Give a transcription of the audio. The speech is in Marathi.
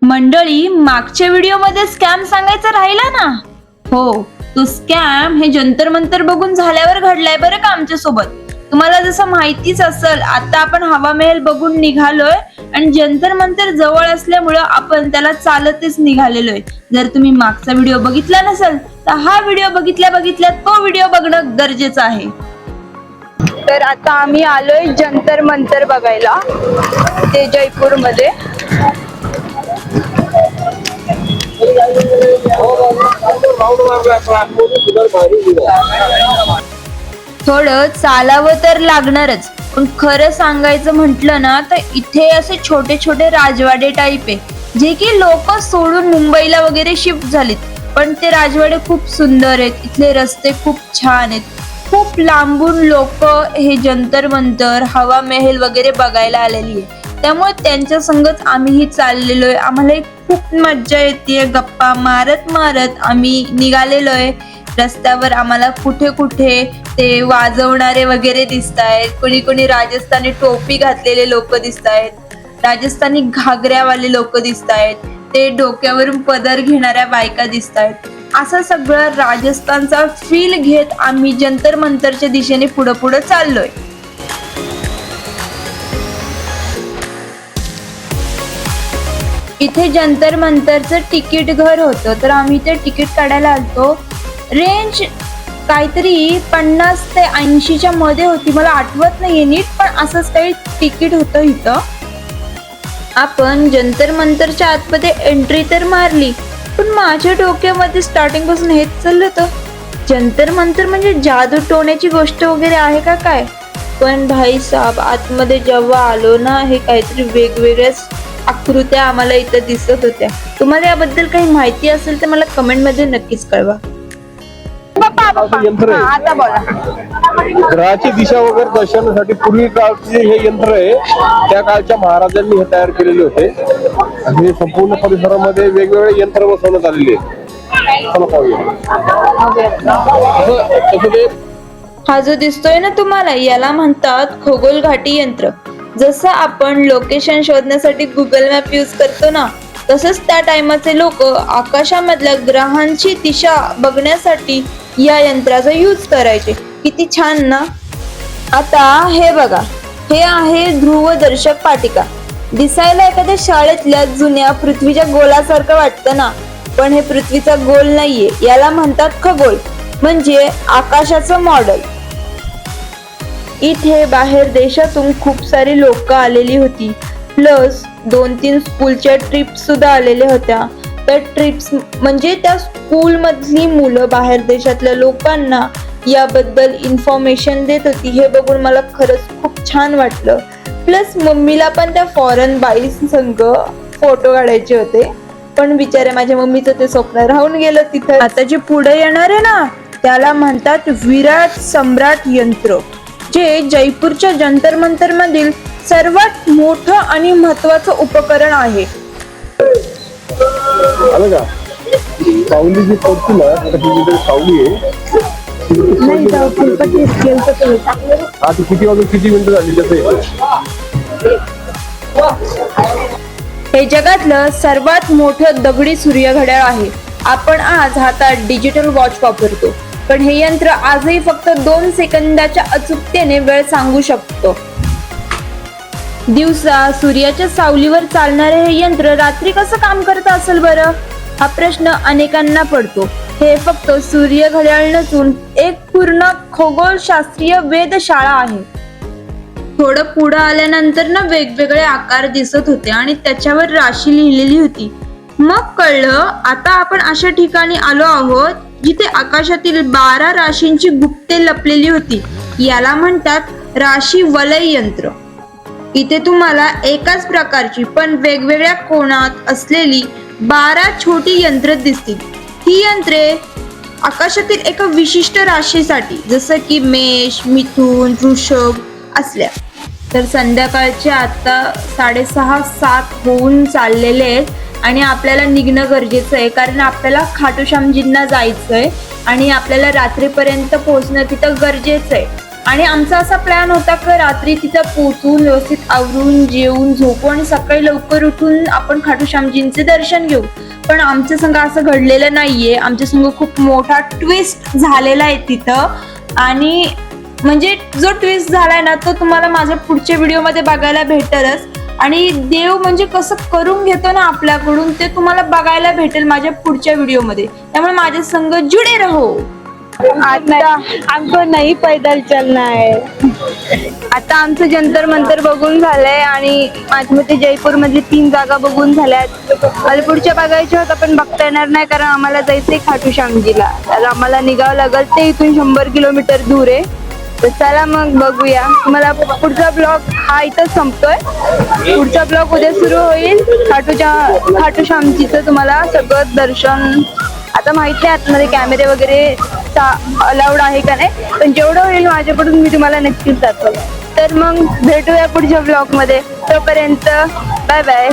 मंडळी, मागच्या व्हिडिओमध्ये स्कॅम सांगायचं राहिला ना. हो, तो स्कॅम हे जंतर मंतर बघून झाल्यावर घडलाय बरं का आमच्या सोबत. तुम्हाला जसं माहितीच असेल, आता आपण हवा महल बघून निघालोय आणि जंतर मंतर जवळ असल्यामुळं आपण त्याला चालतच निघालेलोय. जर तुम्ही मागचा व्हिडिओ बघितला नसेल तर हा व्हिडिओ बघितल्या तो व्हिडिओ बघणं गरजेचं आहे. तर आता आम्ही आलोय जंतर मंतर बघायला, ते जयपूर मध्ये. थोडं चालावं तर लागणारच, पण खरं सांगायचं म्हटलं ना तर इथे असे छोटे छोटे राजवाडे टाईप आहे, जे की लोक सोडून मुंबईला वगैरे शिफ्ट झालीत. पण ते राजवाडे खूप सुंदर आहेत, इथले रस्ते खूप छान आहेत. खूप लांबून लोक हे जंतर मंतर, हवा महल वगैरे बघायला आलेली आहे. त्यामुळे त्यांच्या संगच आम्हीही चाललेलोय. आम्हाला खूप मज्जा येते. गप्पा मारत मारत आम्ही निघालेलोय. रस्त्यावर आम्हाला कुठे कुठे ते वाजवणारे वगैरे दिसतायत. कोणी कोणी राजस्थानी टोपी घातलेले लोक दिसतायत, राजस्थानी घागऱ्यावाले लोक दिसतायत, ते डोक्यावरून पदर घेणाऱ्या बायका दिसतायत. असं सगळं राजस्थानचा फील घेत आम्ही जंतर मंतरच्या दिशेने पुढे पुढे चाललोय. इथे जंतर मंतरचं तिकीट घर होतं, तर आम्ही ते तिकीट काढायला आलतो. रेंज काहीतरी 50 ते 80च्या मध्ये होती, मला आठवत नाहीये नीट, पण असंच काही तिकीट होतं इथं. आपण जंतर मंतरच्या आतमध्ये एंट्री तर मारली, पण माझ्या डोक्यामध्ये स्टार्टिंग पासून हेच चाललं होतं, जंतर मंतर म्हणजे जादू टोण्याची गोष्ट वगैरे आहे का काय. पण भाई साहब, आतमध्ये जेव्हा आलो ना, हे काहीतरी वेगवेगळ्याच आकृत्या आम्हाला इथं दिसत होत्या. तुम्हाला याबद्दल काही माहिती असेल तर मला कमेंट मध्ये नक्कीच कळवा. यंत्र आहे. आता बोला. ग्रहाची दिशा वगैरे दर्शनासाठी पूर्वी काळचे हे यंत्र आहे, त्या काळच्या महाराजांनी हे तयार केलेले होते. आणि हे संपूर्ण परिसरामध्ये वेगवेगळे यंत्र बसवण्यात आलेले आहेत. चला पाहूया. हा जो दिसतोय ना तुम्हाला, याला म्हणतात खगोल घाटी यंत्र. जसं आपण लोकेशन शोधण्यासाठी गुगल मॅप यूज करतो ना, तसंच त्या टाइमाचे लोक आकाशामधल्या ग्रहांची दिशा बघण्यासाठी या यंत्राचा यूज करायचे. किती छान ना. आता हे बघा, हे आहे ध्रुवदर्शक पाटिका. दिसायला एखाद्या शाळेतल्या जुन्या पृथ्वीच्या गोलासारखं वाटतं ना, पण हे पृथ्वीचा गोल नाहीये. याला म्हणतात खगोल, म्हणजे आकाशाचं मॉडेल. इथे बाहेर देशातून खूप सारी लोक आलेली होती, प्लस 2-3 स्कूलच्या ट्रिप सुद्धा आलेल्या होत्या. तर ट्रिप्स म्हणजे त्या स्कूल मधली मुलं बाहेर देशातल्या लोकांना याबद्दल इन्फॉर्मेशन देत होती. हे बघून मला खरंच खूप छान वाटलं. प्लस मम्मीला पण त्या फॉरेन बाई संग फोटो काढायचे होते, पण बिचारे माझ्या मम्मीचं ते स्वप्न राहून गेलं तिथं. आता जे पुढे येणार आहे ना, त्याला म्हणतात विराट सम्राट यंत्र, जे जयपूरच्या जंतर मंतर मधील सर्वात मोठं आणि महत्वाचं उपकरण आहे. आलं का? सावली जी पडती ना, त्याची सावली आहे. आता किती वाजून किती मिनिटं झाली त्याचं? हे जगातलं सर्वात मोठं दगडी सूर्यघड्याळ आहे. आपण आज हातात डिजिटल वॉच वापरतो, पण हे यंत्र आजही फक्त 2 सेकंदाच्या अचूकतेने वेळ सांगू शकतो. दिवसा सूर्याच्या सावलीवर चालणारे हे यंत्र रात्री कसं काम करत असेल बरं, हा प्रश्न अनेकांना पडतो. हे फक्त सूर्य घड्याळ नसून एक पूर्ण खगोलशास्त्रीय वेधशाळा आहे. थोडं पुढं आल्यानंतर ना वेगवेगळे आकार दिसत होते आणि त्याच्यावर राशी लिहिलेली होती. मग कळलं, आता आपण अशा ठिकाणी आलो आहोत जिथे आकाशातील 12 राशींची गुप्ते लपलेली होती. याला म्हणतात राशी वलय यंत्र. इथे तुम्हाला एकाच प्रकारची पण वेगवेगळ्या कोनात असलेली 12 छोटी यंत्र दिसतील. ही यंत्रे आकाशातील एका विशिष्ट राशीसाठी, जसं की मेष, मिथुन, वृषभ असल्या. तर संध्याकाळचे आता 6:30-7 होऊन चाललेले आहेत आणि आपल्याला निघणं गरजेचं आहे, कारण आपल्याला खाटू श्यामजींना जायचंय आणि आपल्याला रात्रीपर्यंत पोहोचणं तिथं गरजेचं आहे. आणि आमचा असा प्लॅन होता की रात्री तिथं पोहोचून व्यवस्थित आवरून जेवून झोपू आणि सकाळी लवकर उठून आपण खाटू श्यामजींचे दर्शन घेऊ. पण आमच्या संग असं घडलेलं नाहीये. आमच्या संग खूप मोठा ट्विस्ट झालेला आहे तिथं. आणि म्हणजे जो ट्विस्ट झालाय ना तो तुम्हाला माझ्या पुढच्या व्हिडिओमध्ये बघायला भेटेलच. आणि देव म्हणजे कसं करून घेतो ना आपल्याकडून ते तुम्हाला बघायला भेटेल माझ्या पुढच्या व्हिडिओमध्ये. त्यामुळे माझ्या संग जुडे रहो. आता हमको नहीं पैदल चलना है. आता आमचं जंतर मंतर बघून झालंय आणि माझ्या मते जयपूर मधली 3 जागा बघून झाल्यात. मला पुढच्या बघायच्या होत्या पण बघता येणार नाही कारण आम्हाला जायचंय खाटू श्यामजीला. तर आम्हाला निघावं लागेल ते इथून 100 किलोमीटर दूर आहे. तर चला मग बघूया. तुम्हाला पुढचा ब्लॉग हा इथंच संपतोय. पुढचा ब्लॉग उद्या सुरू होईल. खाटू श्यामजीचं तुम्हाला सगळं दर्शन आता माहित नाही आतमध्ये कॅमेरे वगैरे अलाउड आहे का नाही पण जेवढं होईल माझ्याकडून मी तुम्हाला नक्कीच दाखवेन. तर मग भेटूया पुढच्या ब्लॉग मध्ये. तोपर्यंत बाय बाय.